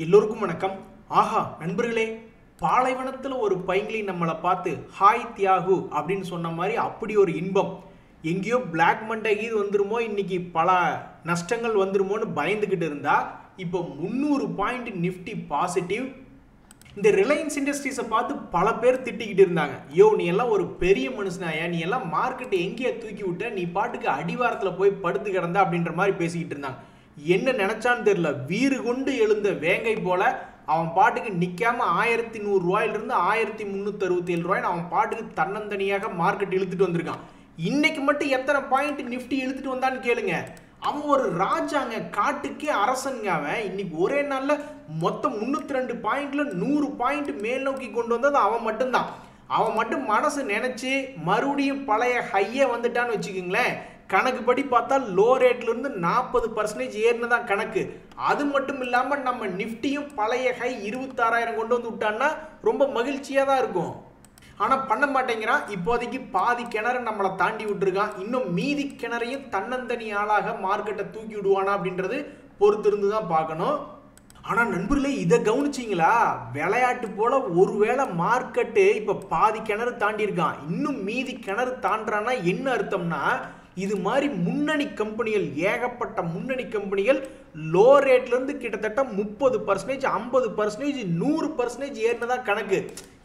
எல்லோருக்கும் வணக்கம். ஆஹா நண்பர்களே, பாலைவனத்தில் ஒரு பைங்கிளி நம்மளை பார்த்து ஹாய் தியாகு அப்படின்னு சொன்ன மாதிரி அப்படி ஒரு இன்பம். எங்கேயோ பிளாக் மண்டே இது வந்துருமோ, இன்னைக்கு பல நஷ்டங்கள் வந்துருமோன்னு பயந்துக்கிட்டு இருந்தா இப்போ 300 பாயிண்ட் நிஃப்டி பாசிட்டிவ். இந்த ரிலையன்ஸ் இண்டஸ்ட்ரீஸை பார்த்து பல பேர் திட்டிக்கிட்டு இருந்தாங்க. யோ நீ எல்லாம் ஒரு பெரிய மனுஷனாயா, நீ எல்லாம் மார்க்கெட்டை எங்கேயே தூக்கி விட்ட, நீ பாட்டுக்கு அடிவாரத்தில் போய் படுத்து கிடந்தா அப்படின்ற மாதிரி பேசிக்கிட்டு இருந்தாங்க. என்ன நினைச்சான்னு தெரியல, வீறு கொண்டு எழுந்த வேங்கை போல அவன் பாட்டுக்கு நிக்காம 1100 ரூபாயிலிருந்து 1367 ரூபாய் அவன் பாட்டுக்கு தன்னந்தனியாக மார்க்கெட் இழுத்துட்டு வந்திருக்கான். இன்னைக்கு மட்டும் எத்தனை பாயிண்ட் நிஃப்டி இழுத்துட்டு வந்தான்னு கேளுங்க. அவன் ஒரு ராஜாங்க, காட்டுக்கே அரசங்க. அவன் இன்னைக்கு ஒரே நாள்ல மொத்தம் 302 பாயிண்ட்ல 100 பாயிண்ட் மேல் நோக்கி கொண்டு வந்தது அவன் மட்டும்தான். அவன் மட்டும் மனசு நினைச்சு மறுபடியும் பழைய ஹையே வந்துட்டான்னு வச்சுக்கோங்களேன். கணக்குப்படி பார்த்தா லோ ரேட்ல இருந்து 40% ஏறினதான் கணக்கு. அது மட்டும் இல்லாம நம்ம நிஃப்டியும் பழைய ஹை 26,000 கொண்டு வந்து விட்டான்னா ரொம்ப மகிழ்ச்சியா தான் இருக்கும். ஆனா பண்ண மாட்டேங்கிறான். இப்போதைக்கு பாதி கிணறு நம்மளை தாண்டி விட்டுருக்கான். இன்னும் மீதி கிணறையும் தன்னந்தனி ஆளாக மார்க்கெட்டை தூக்கி விடுவானா அப்படின்றது பொறுத்திருந்து தான் பார்க்கணும். ஆனா நண்பர்களே, இதை கவனிச்சிங்களா? விளையாட்டு போல ஒருவேளை மார்க்கெட்டு இப்ப பாதி கிணறு தாண்டி இருக்கான், இன்னும் மீதி கிணறு தாண்டானா என்ன அர்த்தம்னா, இது மாதிரி முன்னணி கம்பெனிகள், ஏகப்பட்ட முன்னணி கம்பெனிகள் லோ ரேட்ல இருந்து கிட்டத்தட்ட 30%, 50%, 100% ஏறினதான் கணக்கு.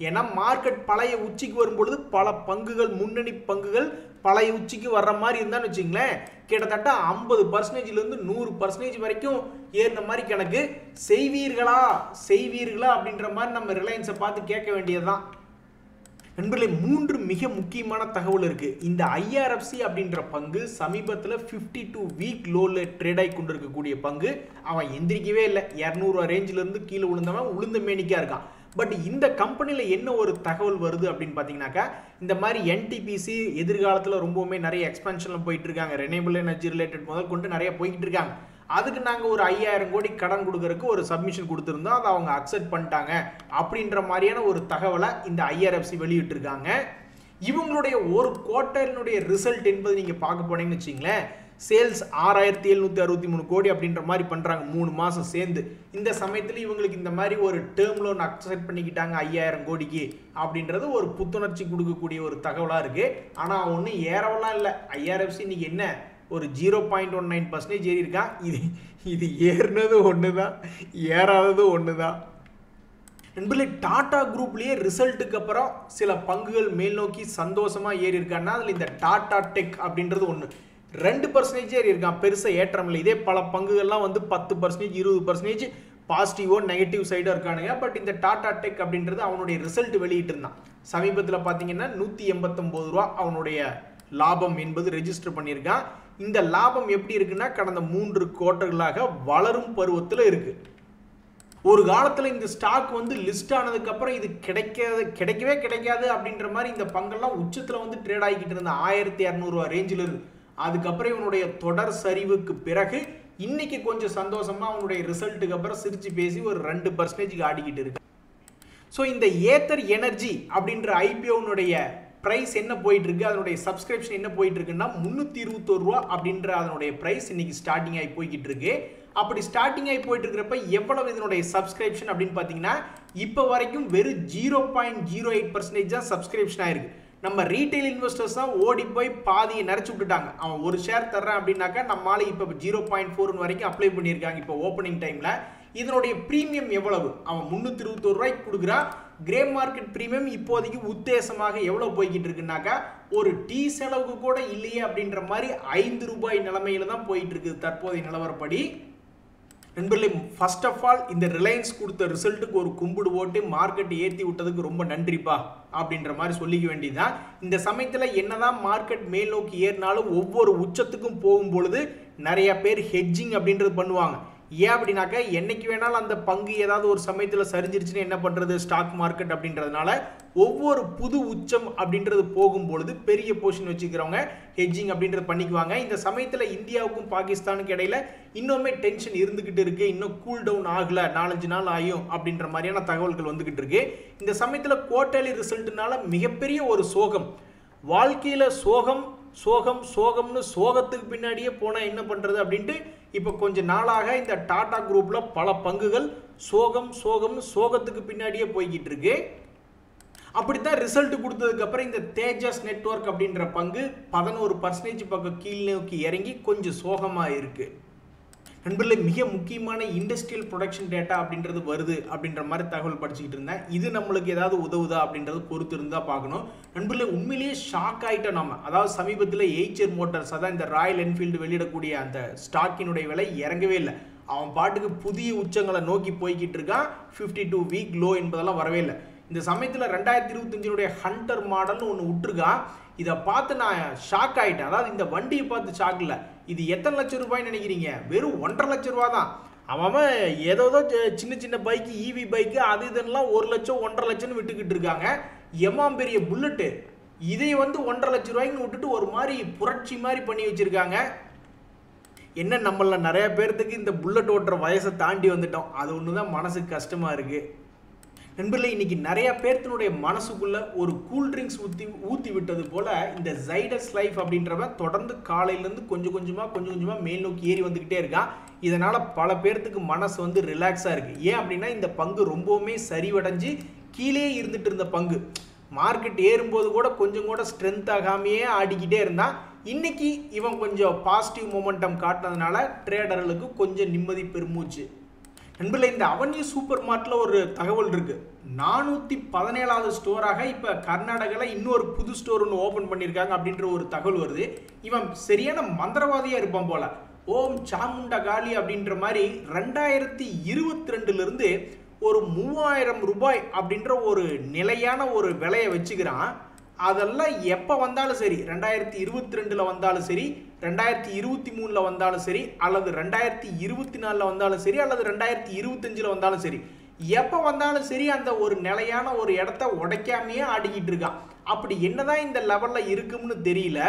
ஏன்னா மார்க்கெட் பழைய உச்சிக்கு வரும்பொழுது பல பங்குகள், முன்னணி பங்குகள் பழைய உச்சிக்கு வர்ற மாதிரி இருந்தான்னு வச்சுங்களேன், கிட்டத்தட்ட 50%ல இருந்து 100% வரைக்கும் ஏறின மாதிரி கணக்கு. செய்வீர்களா அப்படின்ற மாதிரி நம்ம ரிலையன்ஸை பார்த்து கேட்க வேண்டியதுதான். நண்பர்களே, 3 மிக முக்கியமான தகவல் இருக்கு. இந்த IRFC அப்படின்ற பங்கு சமீபத்தில் 52 வீக் லோல ட்ரேட் ஆகி கொண்டு இருக்கக்கூடிய பங்கு. அவன் எந்திரிக்கவே இல்லை. 200 ரேஞ்சில இருந்து கீழே விழுந்தவன் உளுந்த மேனிக்கா இருக்கான். பட் இந்த கம்பெனியில் என்ன ஒரு தகவல் வருது அப்படின்னு பார்த்தீங்கன்னாக்கா, இந்த மாதிரி NTPC எதிர்காலத்தில் ரொம்பவுமே நிறைய எக்ஸ்பென்ஷனில் போயிட்டு இருக்காங்க. ரெனியூவபிள் எனர்ஜி ரிலேட்டட் முதல் கொண்டு நிறைய போய்கிட்டு இருக்காங்க. அதுக்கு நாங்கள் ஒரு 5000 கோடி கடன் கொடுக்கறதுக்கு ஒரு சப்மிஷன் கொடுத்துருந்தோம், அதை அவங்க அக்செப்ட் பண்ணிட்டாங்க அப்படின்ற மாதிரியான ஒரு தகவலை இந்த IRFC வெளியிட்டிருக்காங்க. இவங்களுடைய ஒரு குவார்ட்டரினுடைய ரிசல்ட் என்பது நீங்கள் பார்க்க போனீங்கன்னு வச்சிங்களேன், சேல்ஸ் 6763 கோடி அப்படின்ற மாதிரி பண்ணுறாங்க 3 மாதம் சேர்ந்து. இந்த சமயத்தில் இவங்களுக்கு இந்த மாதிரி ஒரு டேர்ம் லோன் அக்செப்ட் பண்ணிக்கிட்டாங்க 5000 கோடிக்கு அப்படின்றது ஒரு புத்துணர்ச்சி கொடுக்கக்கூடிய ஒரு தகவலாக இருக்குது. ஆனால் ஒன்றும் ஏறவெல்லாம் இல்லை. IRFC இன்னைக்கு என்ன ஒரு 0.19% ஏறி இருக்கா. இது ஏறினது ஒன்று தான், ஏறாதது ஒன்று தான். நண்பர்களே, டாடா குரூப்லேயே ரிசல்ட்டுக்கு அப்புறம் சில பங்குகள் மேல் நோக்கி சந்தோஷமாக ஏறி இருக்கான்னா அதில் இந்த டாடா டெக் அப்படின்றது ஒன்று. 2% ஏறி இருக்கான், பெருசாக ஏற்றம் இல்லை. இதே பல பங்குகள்லாம் வந்து 10%, 20% பாசிட்டிவோ நெகட்டிவ் சைடாக இருக்கானுங்க. பட் இந்த டாடா டெக் அப்படின்றது அவனுடைய ரிசல்ட் வெளியிட்டு இருந்தான். சமீபத்தில் பார்த்தீங்கன்னா 189 ரூபா அவனுடைய லாபம் என்பது ரெஜிஸ்டர் பண்ணியிருக்கான். இந்த லாபம் எப்படி இருக்குன்னா, கடந்த 3 குவார்ட்டர்களாக வளரும் பருவத்தில் இருக்கு. ஒரு காலத்தில் இந்த ஸ்டாக் வந்து லிஸ்ட் ஆனதுக்கு அப்புறம் இது கிடைக்கவே கிடைக்காது அப்படின்ற மாதிரி இந்த பங்கெல்லாம் உச்சத்தில் வந்து ட்ரேட் ஆகிக்கிட்டு இருந்த 1200 ரூபா ரேஞ்சில் இருக்கு. அதுக்கப்புறம் இவனுடைய தொடர் சரிவுக்கு பிறகு இன்னைக்கு கொஞ்சம் சந்தோஷமா அவனுடைய ரிசல்ட்டுக்கு அப்புறம் சிரிச்சு பேசி ஒரு 2% ஆடிக்கிட்டு இருக்கு. ஸோ இந்த ஏத்தர் எனர்ஜி அப்படின்ற IPOனுடைய பிரைஸ் என்ன போயிட்டு இருக்கு, அதனுடைய சப்ஸ்கிரிப்ஷன் என்ன போயிட்டு இருக்குன்னா 321 ரூபா அப்படின்ற அதனுடைய பிரைஸ் இன்னைக்கு ஸ்டார்டிங் ஆகி போய்கிட்டு இருக்கு. அப்படி ஸ்டார்டிங் ஆகி போயிட்டு இருக்கிறப்ப எவ்வளவு இதனுடைய சப்ஸ்கிரிப்ஷன் அப்படின்னு பார்த்தீங்கன்னா, இப்போ வரைக்கும் வெறும் 0.08% தான் சப்ஸ்கிரிப்ஷன் ஆயிருக்கு. நம்ம ரீட்டைல் இன்வெஸ்டர்ஸ் தான் ஓடி போய் பாதியை நிறச்சி விட்டுட்டாங்க. அவன் ஒரு ஷேர் தர்றான் அப்படின்னாக்கா நம்மளால இப்போ 0.4 வரைக்கும் அப்ளை பண்ணியிருக்காங்க இப்போ ஓப்பனிங் டைம்ல. இதனுடைய பிரீமியம் எவ்வளவு? அவன் 321 ரூபாய்க்கு கொடுக்குறான். கிரே மார்க்கெட் பிரீமியம் இப்போதைக்கு உத்தேசமாக எவ்வளவு போய்கிட்டு இருக்குன்னாக்கா, ஒரு டீ செலவுக்கு கூட இல்லையே அப்படின்ற மாதிரி 5 ரூபாய் நிலைமையில தான் போயிட்டு இருக்கு தற்போதைய நிலவரப்படி. நண்பர்களே, ஃபர்ஸ்ட் ஆஃப் ஆல் இந்த ரிலையன்ஸ் கொடுத்த ரிசல்ட்டுக்கு ஒரு கும்பிடு போட்டு மார்க்கெட் ஏற்றி விட்டதுக்கு ரொம்ப நன்றிப்பா அப்படின்ற மாதிரி சொல்லிக்க வேண்டியதுதான். இந்த சமயத்தில் என்னதான் மார்க்கெட் மேல் நோக்கி ஏறினாலும் ஒவ்வொரு உச்சத்துக்கும் போகும் பொழுது நிறைய பேர் ஹெட்ஜிங் அப்படின்றது பண்ணுவாங்க. ஏன் அப்படின்னாக்கா, என்னைக்கு வேணாலும் அந்த பங்கு ஏதாவது ஒரு சமயத்தில் சரிஞ்சிருச்சுன்னு என்ன பண்ணுறது ஸ்டாக் மார்க்கெட் அப்படின்றதுனால ஒவ்வொரு புது உச்சம் அப்படின்றது போகும்பொழுது பெரிய போர்ஷன் வச்சுக்கிறவங்க ஹெட்ஜிங் அப்படின்றது பண்ணிக்குவாங்க. இந்த சமயத்தில் இந்தியாவுக்கும் பாகிஸ்தானுக்கு இடையில இன்னுமே டென்ஷன் இருந்துகிட்டு இருக்கு. இன்னும் கூல் டவுன் ஆகல, 4-5 நாள் ஆகும் அப்படின்ற மாதிரியான தகவல்கள் வந்துகிட்டு இருக்கு. இந்த சமயத்தில் குவார்ட்டர்லி ரிசல்ட்னால மிகப்பெரிய ஒரு சோகம். வாழ்க்கையில் சோகம்னு சோகத்துக்கு பின்னாடியே போனால் என்ன பண்ணுறது அப்படின்ட்டு இப்போ கொஞ்ச நாளாக இந்த டாடா குரூப்பில் பல பங்குகள் சோகம்னு சோகத்துக்கு பின்னாடியே போய்கிட்டு இருக்கு. அப்படித்தான் ரிசல்ட் கொடுத்ததுக்கப்புறம் இந்த தேஜஸ் நெட்வொர்க் அப்படின்ற பங்கு 11% பக்கம் கீழ் நோக்கி இறங்கி கொஞ்சம் சோகமாக இருக்கு. நண்பர்களே, மிக முக்கியமான இண்டஸ்ட்ரியல் ப்ரொடக்ஷன் டேட்டா அப்படின்றது வருது அப்படின்ற மாதிரி தகவல் படிச்சுக்கிட்டு இருந்தேன். இது நம்மளுக்கு ஏதாவது உதவுதா அப்படின்றது பொறுத்து இருந்தால் பார்க்கணும். நண்பர்களே, உண்மையிலேயே ஷாக் ஆகிட்டோம் நம்ம. அதாவது சமீபத்தில் எய்ச்சர் மோட்டார்ஸ், அதான் இந்த ராயல் என்ஃபீல்டு வெளியிடக்கூடிய அந்த ஸ்டாக்கினுடைய விலை இறங்கவே இல்லை. அவன் பாட்டுக்கு புதிய உச்சங்களை நோக்கி போய்கிட்டு இருக்கான். 52 வீக் லோ என்பதெல்லாம் வரவே இல்லை. இந்த சமயத்தில் 2025 ஹண்டர் மாடல்னு ஒன்று விட்டுருக்கான். இதை பார்த்து நான் ஷாக் ஆகிட்டேன். அதாவது இந்த வண்டியை பார்த்து ஷாக் இல்லை. இது எத்தனை லட்சம் ரூபாய்ன்னு நினைக்கிறீங்க? வெறும் 1.5 லட்சம் ரூபா தான். அவன் ஏதோ சின்ன பைக்கு, ஈவி பைக்கு, அது இதெல்லாம் 1 லட்சம் 1.5 லட்சம்னு விட்டுக்கிட்டு இருக்காங்க. எம்மாம் பெரிய புல்லட்டு இதை 1.5 லட்சம் ரூபாய்க்கு விட்டுட்டு ஒரு மாதிரி புரட்சி மாதிரி பண்ணி வச்சிருக்காங்க. என்ன, நம்மள நிறைய பேர்த்துக்கு இந்த புல்லட் ஓட்டுற வயசை தாண்டி வந்துட்டோம். அது ஒன்று தான் மனசுக்கு கஷ்டமாக இருக்குது. நண்பர்களே, இன்னைக்கு நிறைய பேர்த்தினுடைய மனசுக்குள்ள ஒரு கூல் ட்ரிங்க்ஸ் ஊற்றி விட்டது போல இந்த ஜைடஸ் லைஃப் அப்படின்றவன் தொடர்ந்து காலையிலேருந்து கொஞ்சம் கொஞ்சமாக மேல் நோக்கி ஏறி வந்துக்கிட்டே இருக்கான். இதனால் பல பேர்த்துக்கு மனசு ரிலாக்ஸாக இருக்குது. ஏன் அப்படின்னா இந்த பங்கு ரொம்பவுமே சரிவடைஞ்சு கீழே இருந்துட்டு இருந்த பங்கு மார்க்கெட் ஏறும்போது கூட கொஞ்சம் கூட ஸ்ட்ரென்த் ஆகாமையே ஆடிக்கிட்டே இருந்தான். இன்னைக்கு இவன் கொஞ்சம் பாசிட்டிவ் மொமெண்டம் காட்டினதுனால ட்ரேடர்களுக்கு கொஞ்சம் நிம்மதி பெருமூச்சு. நண்பர்களே, இந்த அவென்யூ சூப்பர் மார்ட்டில் ஒரு தகவல் இருக்கு. 417வது ஸ்டோராக இப்போ கர்நாடகாவில் இன்னொரு புது ஸ்டோர் ஒன்று ஓப்பன் பண்ணியிருக்காங்க அப்படின்ற ஒரு தகவல் வருது. இவன் சரியான மந்திரவாதியாக இருப்பான் போல. ஓம் சாமுண்டா காளி அப்படின்ற மாதிரி 2022 ஒரு 3000 ரூபாய் அப்படின்ற ஒரு நிலையான ஒரு விலையை வச்சுக்கிறான். அதெல்லாம் எப்போ வந்தாலும் சரி, 2022 வந்தாலும் சரி, 2023 வந்தாலும் சரி, அல்லது 2024 வந்தாலும் சரி, அல்லது 2025 வந்தாலும் சரி, எப்போ வந்தாலும் சரி அந்த ஒரு நிலையான ஒரு இடத்த உடைக்காமையே ஆடிக்கிட்டு இருக்கான். அப்படி என்னதான் இந்த லெவலில் இருக்கும்னு தெரியல.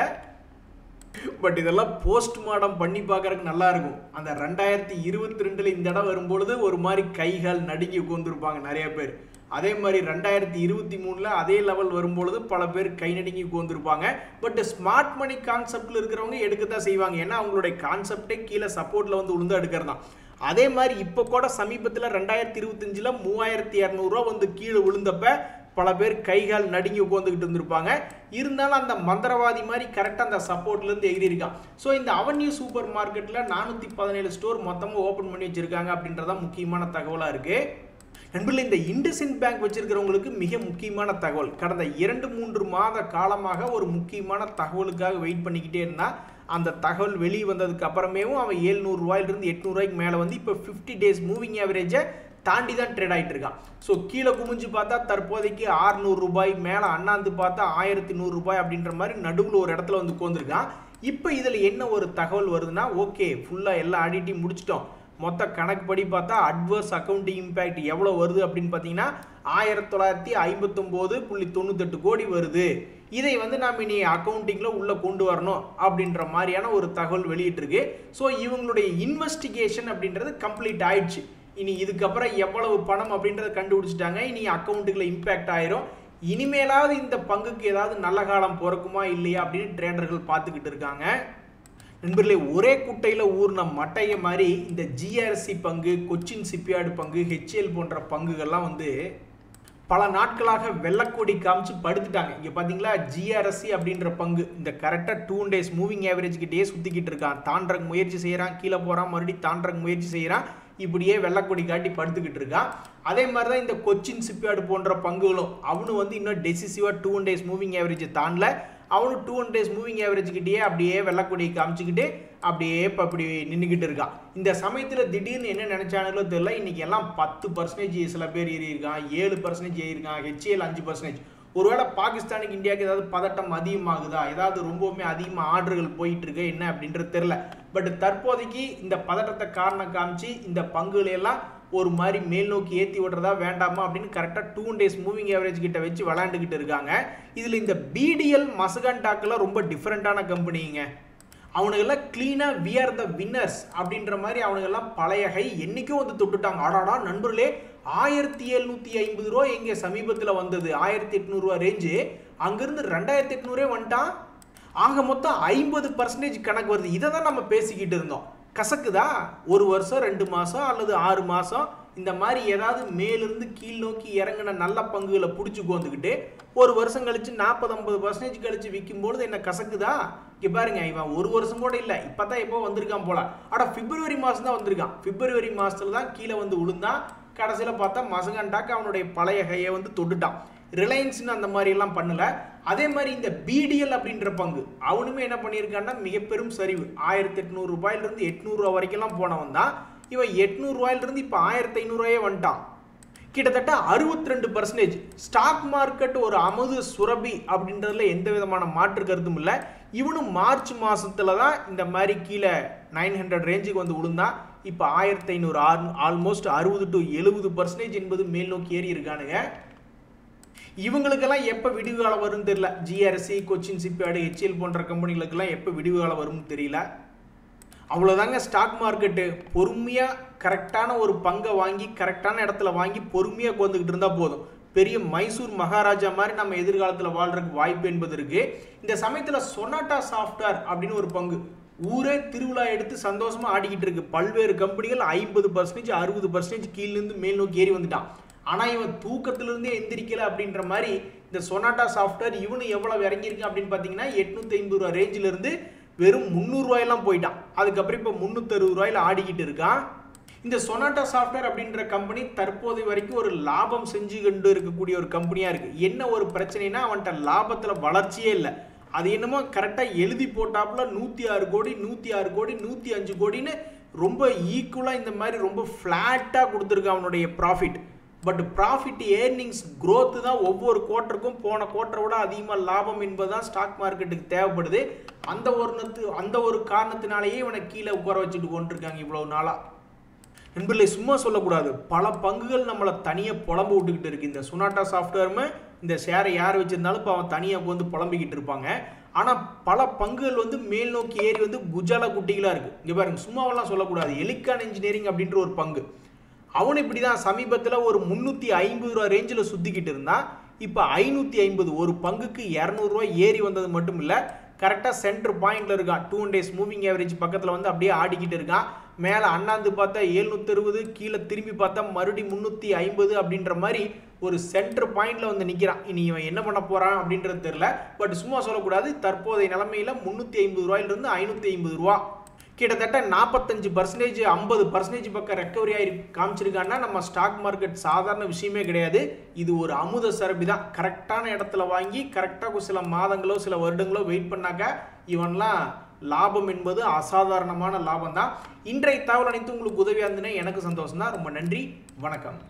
பட் இதெல்லாம் போஸ்ட்மார்ட்டம் பண்ணி பார்க்கறதுக்கு நல்லா இருக்கும். அந்த 2022 இந்த இடம் வரும்பொழுது ஒரு மாதிரி கைகால் நடுங்கி உட்காந்துருப்பாங்க நிறைய பேர். அதே மாதிரி 2023 அதே லெவல் வரும்பொழுது பல பேர் கை நடுங்கி உட்காந்துருப்பாங்க. பட் ஸ்மார்ட் மணி கான்செப்டில் இருக்கிறவங்க எடுக்கத்தான் செய்வாங்க. ஏன்னா அவங்களுடைய கான்செப்டே கீழே சப்போர்ட்டில் விழுந்து எடுக்கிறது தான். அதே மாதிரி இப்போ கூட சமீபத்தில் 2025 3200 ரூபா கீழே விழுந்தப்ப பல பேர் கைகால் நடுங்கி உட்காந்துக்கிட்டு இருந்திருப்பாங்க. இருந்தாலும் அந்த மந்திரவாதி மாதிரி கரெக்டாக அந்த சப்போர்ட்லேருந்து எகிரி இருக்கான். ஸோ இந்த அவென்யூ சூப்பர் மார்க்கெட்டில் 417 ஸ்டோர் மொத்தமாக ஓப்பன் பண்ணி வச்சிருக்காங்க அப்படின்றதான் முக்கியமான தகவலாக இருக்குது. நண்பர்களே, இந்த இண்டஸ்இண்ட் பேங்க் வச்சிருக்கிறவங்களுக்கு மிக முக்கியமான தகவல். கடந்த 2-3 மாத காலமாக ஒரு முக்கியமான தகவலுக்காக வெயிட் பண்ணிக்கிட்டே இருந்தால் அந்த தகவல் வெளியே வந்ததுக்கு அப்புறமேவும் அவன் 700 ரூபாயிலிருந்து 800 ரூபாய்க்கு மேலே இப்போ 50 டேஸ் மூவிங் ஆவரேஜை தாண்டி தான் ட்ரேட் ஆகிட்டு இருக்கான். ஸோ கீழே குமிஞ்சு பார்த்தா தற்போதைக்கு 600 ரூபாய், மேலே அண்ணாந்து பார்த்தா 1100 ரூபாய் அப்படின்ற மாதிரி நடுவில் ஒரு இடத்துல உட்காந்துருக்கான். இப்போ இதில் என்ன ஒரு தகவல் வருதுன்னா, ஓகே ஃபுல்லாக எல்லா ஆடிட்டையும் முடிச்சிட்டோம். மொத்த கணக்குப்படி பார்த்தா அட்வர்ஸ் அக்கௌண்டிங் இம்பேக்ட் எவ்வளோ வருது அப்படின்னு பார்த்தீங்கன்னா 1959.98 கோடி வருது. இதை நாம் இனி அக்கௌண்டிங்கில் உள்ளே கொண்டு வரணும் அப்படின்ற மாதிரியான ஒரு தகவல் வெளியிட்டிருக்கு. ஸோ இவங்களுடைய இன்வெஸ்டிகேஷன் அப்படின்றது கம்ப்ளீட் ஆயிடுச்சு. இனி இதுக்கப்புறம் எவ்வளவு பணம் அப்படின்றத கண்டுபிடிச்சிட்டாங்க. இனி அக்கௌண்ட்டுகளை இம்பேக்ட் ஆயிரும். இனிமேலாவது இந்த பங்குக்கு ஏதாவது நல்ல காலம் பிறக்குமா இல்லையா அப்படின்னு ட்ரேடர்கள் பார்த்துக்கிட்டு இருக்காங்க. நண்பர்களே, ஒரே குட்டையில் ஊர்ன மட்டைய மாதிரி இந்த ஜிஆர்எஸ்சி பங்கு, கொச்சின் ஷிப்யார்டு பங்கு, ஹெச்ஏஎல் போன்ற பங்குகள்லாம் பல நாட்களாக வெள்ளக்கொடி காமிச்சு படுத்துட்டாங்க. இங்கே பார்த்தீங்களா, ஜிஆர்எஸ்சி அப்படின்ற பங்கு இந்த கரெக்டாக 2 டேஸ் மூவிங் ஆவரேஜ் கிட்டே சுற்றிக்கிட்டு இருக்கான். தாண்டறக்கு முயற்சி செய்கிறான், கீழே போகிறான், மறுபடியும் தாண்டறக்கு முயற்சி செய்கிறான். இப்படியே வெள்ளக்கொடி காட்டி படுத்துக்கிட்டு இருக்கான். அதே மாதிரி தான் இந்த கொச்சின் ஷிப்யார்டு போன்ற பங்குகளும் அவனு இன்னும் டெசிசிவாக 2 டேஸ் மூவிங் ஆவரேஜ் தாண்டல. அவனு 2 டேஸ் மூவிங் ஆவரேஜ் கிட்டே அப்படியே வெள்ளக்கொடியை காமிச்சிக்கிட்டு அப்படியே இப்போ அப்படி நின்றுக்கிட்டு இருக்கான். இந்த சமயத்தில் திடீர்னு என்ன நினைச்சானுங்களோ தெரியல, இன்னைக்கு எல்லாம் 10% சில பேர் ஏறியிருக்கான், 7% ஏறியிருக்கான், ஹெச்ஏஎல் 5%. ஒருவேளை பாகிஸ்தானுக்கு இந்தியாவுக்கு ஏதாவது பதட்டம் அதிகமாகுதா, ஏதாவது ரொம்பவுமே அதிகமாக ஆர்டர்கள் போயிட்டு இருக்கு என்ன அப்படின்றது தெரியல. பட் தற்போதைக்கு இந்த பதட்டத்தை காரணம் காமிச்சு இந்த பங்குகளெல்லாம் ஒரு மாதிரி மேல் நோக்கி ஏற்றி விடுறதா வேண்டாமா அப்படின்னு கரெக்டாக 2 டேஸ் மூவிங் ஆவரேஜ் கிட்ட வச்சு விளையாண்டுக்கிட்டு இருக்காங்க. இதில் இந்த பிடிஎல் மசகான் டாக்கெல்லாம் ரொம்ப டிஃப்ரெண்ட்டான கம்பெனிங்க. அவனுங்கெல்லாம் கிளீனாக வி ஆர் த வின்னர்ஸ் அப்படின்ற மாதிரி அவனுங்கெல்லாம் பழைய ஹை என்றைக்கும் தொட்டுட்டாங்க. ஆடாடா நண்பர்களே, 1750 ரூபா எங்கே சமீபத்தில் வந்தது, 1800 ரூபா ரேஞ்சு, அங்கேருந்து 2800 வந்துட்டான். ஆக மொத்தம் 50% கணக்கு வருது. இதை தான் நம்ம பேசிக்கிட்டு இருந்தோம். கசக்குதா? ஒரு வருஷம் 2 மாதம் அல்லது 6 மாதம் இந்த மாதிரி ஏதாவது மேலிருந்து கீழ் நோக்கி இறங்கின நல்ல பங்குகளை பிடிச்சி கோந்துக்கிட்டு ஒரு வருஷம் கழிச்சு 40-50% கழிச்சு விற்கும்போது என்ன கசக்குதா? இங்கே பாருங்க, இவன் ஒரு வருஷம் கூட இல்லை, இப்போ தான் எப்போ வந்திருக்கான் போல. ஆனால் பிப்ரவரி மாதம் தான் வந்திருக்கான். பிப்ரவரி மாதத்துல தான் கீழே வந்து விழுந்தான். கடைசியில் பார்த்தா மசகண்டாக்கு அவனுடைய பழைய கையை வந்து தொட்டுட்டான். ரிலையன்ஸ்னு அந்த மாதிரிலாம் பண்ணல. அதே மாதிரி இந்த பிடிஎல் அப்படின்ற பங்கு அவனுமே என்ன பண்ணியிருக்கான்னா மிக பெரும் சரிவு. 1800 ரூபாயிலிருந்து 800 ரூபா வரைக்கும்லாம் போனவன் தான். இவன் 800 ரூபாயிலிருந்து இப்போ 1500 ரூபாயே வந்துட்டான். கிட்டத்தட்ட 62%. ஸ்டாக் மார்க்கெட் ஒரு அமுது சுரபி அப்படின்றதுல எந்த விதமான மாற்று கருத்தும் இல்லை. இவனும் மார்ச் மாசத்துல தான் இந்த மாதிரி கீழே 900 ரேஞ்சுக்கு வந்து விழுந்தான். இப்போ 1500, ஆல்மோஸ்ட் 60 to 70% என்பது மேல் நோக்கி ஏறி இருக்கானுங்க. இவங்களுக்கெல்லாம் எப்போ விடிவு காலம் வரும்னு தெரியல. ஜிஆர்எஸ்சி, கொச்சின் ஷிப்யார்டு, HCL போன்ற கம்பெனிகளுக்கெல்லாம் எப்போ விடிவு காலம் வரும்னு தெரியல. அவ்வளோதாங்க ஸ்டாக் மார்க்கெட்டு. பொறுமையாக கரெக்டான ஒரு பங்கை வாங்கி கரெக்டான இடத்துல வாங்கி பொறுமையாக உட்காந்துக்கிட்டு இருந்தால் போதும். பெரிய மைசூர் மகாராஜா மாதிரி நம்ம எதிர்காலத்தில் வாழ்றதுக்கு வாய்ப்பு என்பது இருக்குது. இந்த சமயத்தில் சொனாட்டா சாஃப்ட்வேர் அப்படின்னு ஒரு பங்கு ஊரே திருவிழா எடுத்து சந்தோஷமாக ஆடிக்கிட்டு இருக்கு. பல்வேறு கம்பெனிகள் 50%, 60% கீழிருந்து மேல் நோக்கி ஏறி வந்துட்டான். ஆனால் இவன் தூக்கத்திலிருந்தே எந்திரிக்கலை அப்படின்ற மாதிரி இந்த சொனாட்டா சாஃப்ட்வேர் இவனு எவ்வளோ இறங்கியிருக்கு அப்படின்னு பார்த்தீங்கன்னா 850 ரூபா ரேஞ்சிலிருந்து வெறும் 300 ரூபாயெல்லாம் போயிட்டான். அதுக்கப்புறம் இப்போ 360 ரூபாயில் ஆடிக்கிட்டு இருக்கான். இந்த சொனாட்டா சாஃப்ட்வேர் அப்படின்ற கம்பெனி தற்போது வரைக்கும் ஒரு லாபம் செஞ்சு கொண்டு இருக்கக்கூடிய ஒரு கம்பெனியாக இருக்குது. என்ன ஒரு பிரச்சனைனா அவன்கிட்ட லாபத்தில் வளர்ச்சியே இல்லை. அது என்னமோ கரெக்டாக எழுதி போட்டாப்புல 106 கோடி 106 கோடி 105 கோடின்னு ரொம்ப ஈக்குவலாக இந்த மாதிரி ரொம்ப ஃப்ளாட்டாக கொடுத்துருக்கு அவனுடைய profit. But profit earnings growth தான் ஒவ்வொரு குவார்ட்டருக்கும் போன குவார்ட்டரை விட அதிகமாக லாபம் என்பது தான் ஸ்டாக் மார்க்கெட்டுக்கு தேவைப்படுது. அந்த ஒரு காரணத்தினாலேயே இவனை கீழே உட்கார வச்சுட்டு கொண்டிருக்காங்க இவ்வளோ நாளாக. நண்பர்களே, சும்மா சொல்லக்கூடாது. பல பங்குகள் நம்மளை தனியாக புலம்பு விட்டுக்கிட்டு இருக்கு. இந்த சொனாட்டா சாஃப்ட்வேருமே இந்த ஷேரை யார் வச்சிருந்தாலும் இப்போ அவன் தனியாக வந்து புலம்பிக்கிட்டு இருப்பாங்க. ஆனால் பல பங்குகள் வந்து மேல் நோக்கி ஏறி வந்து குஜாலா குட்டிகளாக இருக்குது. இங்கே பாருங்க, சும்மாவெல்லாம் சொல்லக்கூடாது. எலிகான் இன்ஜினியரிங் அப்படின்ற ஒரு பங்கு அவன் இப்படி தான் சமீபத்தில் ஒரு 350 ரூபா ரேஞ்சில் சுற்றிக்கிட்டு இருந்தான். இப்போ 550, ஒரு பங்குக்கு 200 ரூபா ஏறி வந்தது மட்டும் இல்லை, கரெக்டாக சென்டர் பாயிண்டில் இருக்கான். 2 days மூவிங் ஆவரேஜ் பக்கத்தில் வந்து அப்படியே ஆடிக்கிட்டு இருக்கான். மேலே அண்ணாந்து பார்த்தா 760, கீழே திரும்பி பார்த்தா மறுபடி 350 அப்படின்ற மாதிரி ஒரு சென்டர் பாயிண்டில் வந்து நிற்கிறான். இனி இவன் என்ன பண்ண போகிறான் அப்படின்றது தெரியல. பட் சும்மா சொல்லக்கூடாது. தற்போதைய நிலைமையில் 350 ரூபாயிலிருந்து 550 ரூபா, கிட்டத்தட்ட 45%, 50% பக்கம் ரெக்கவரி ஆகி காமிச்சிருக்கான்னா நம்ம ஸ்டாக் மார்க்கெட் சாதாரண விஷயமே கிடையாது. இது ஒரு அமுத சரபி தான். கரெக்டான இடத்துல வாங்கி கரெக்டாக சில மாதங்களோ சில வருடங்களோ வெயிட் பண்ணாக்க இவன்லாம் லாபம் என்பது அசாதாரணமான லாபம் தான். இன்றைய தகவல் அனைத்து உங்களுக்கு உதவியாக இருந்ததுன்னா எனக்கு சந்தோஷம் தான். ரொம்ப நன்றி, வணக்கம்.